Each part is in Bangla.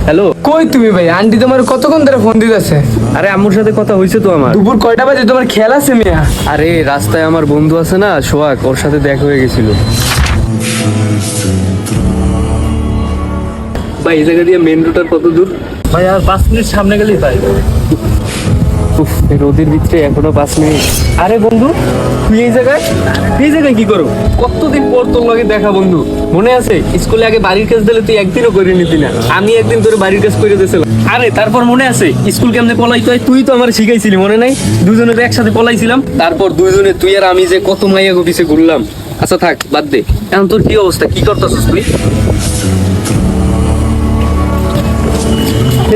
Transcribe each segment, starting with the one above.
হ্যালো, কই তুমি ভাই? আন্টি তোমার কতক্ষণ ধরে ফোন দিতেছে? আরে আম্মুর সাথে কথা হয়েছে তো আমার। দুপুর কয়টা বাজে? তোমার খেয়াল আছে মিয়া? আরে রাস্তায় আমার বন্ধু আছে না সোহাগ, ওর সাথে দেখা হয়ে গেছিল। ভাই এই জায়গা দিয়ে মেন রোডের কত দূর? ভাই আর 5 মিনিট সামনে গেলেই ভাই। উফ, এই রোদের ভিতরে এখনো 5 মিনিট। আরে বন্ধু, তুই এই জায়গায় কি করো? কতদিন পর তোর লগে দেখা বন্ধু। মনে আছে স্কুলে আগে বাড়ির কাজ দিলে তুই একদিনও করে নিতি না, আমি একদিন তোর বাড়ির কাজ করে দিয়েছিলাম। আরে তারপর মনে আছে স্কুল কেমনে পলাইতে হয়? তুই তো আমার শিখাইছিলি, মনে নাই? দুজনে তো একসাথে পলাইছিলাম, তারপর দুইজনে তুই আর আমি যে কত মাইয়া গো পিছে ঘুরলাম। আচ্ছা থাক, বাদ দে। এখন তোর কি অবস্থা, কি করতেছিস তুই?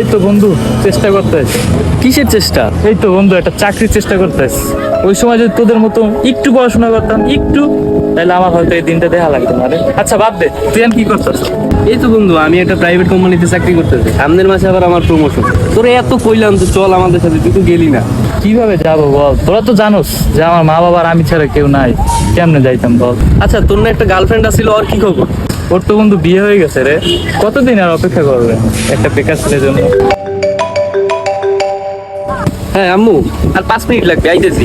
এই তো বন্ধু চেষ্টা করতেছ। কিসের চেষ্টা? এই তো বন্ধু একটা চাকরির চেষ্টা করতেছ। ওই সময় যদি তোদের মতো একটু পড়াশোনা করতাম, একটু, তাহলে আমার হয়তো এই দিনটা দেখা লাগতো না রে। আচ্ছা বাদ দে, তুই এখন কি করতেছ? এই তো বন্ধু, আমি একটা প্রাইভেট কোম্পানিতে চাকরি করতেছি, সামনের মাসে আবার আমার প্রমোশন। তোরে এত কইলাম তো চল আমাদের সাথে, তুই তো গেলি না। কিভাবে যাবো বল? তোরা তো জানোস যে আমার মা বাবার আমি ছাড়া কেউ নাই, কেমনে যাইতাম বল? আচ্ছা তোর না একটা গার্লফ্রেন্ড আছিল, ওর কি খবর? ওর তো বন্ধু বিয়ে হয়ে গেছে রে। কতদিন আর অপেক্ষা করবে একটা বেকার ছেলের জন্য? হ্যাঁ আম্মু, আর 5 মিনিট লাগবে, আইতেছি।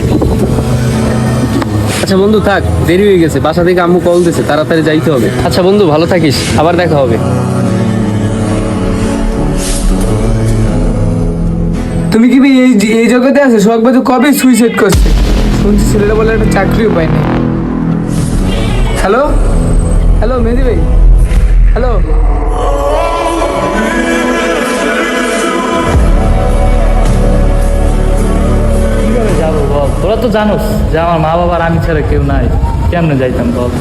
আচ্ছা বন্ধু থাক, দেরি হয়ে গেছে, বাসা থেকে আম্মু কল দিছে, তাড়াতাড়ি যাইতে হবে। আচ্ছা বন্ধু ভালো থাকিস, আবার দেখা হবে। তুমি কি ভাই এই জগতে আছো? শখ বাজু কবে সুইসাইড করছে? শুনছি ছেলেটা বলে একটা চাকরিও পায়নি। হ্যালো হ্যালো মেহেদি ভাই, হ্যালো। কিভাবে যাবো বল? তোরা তো জানোস যে আমার মা বাবার আমি ছাড়া কেউ নাই, কেমনে যাইতাম বল?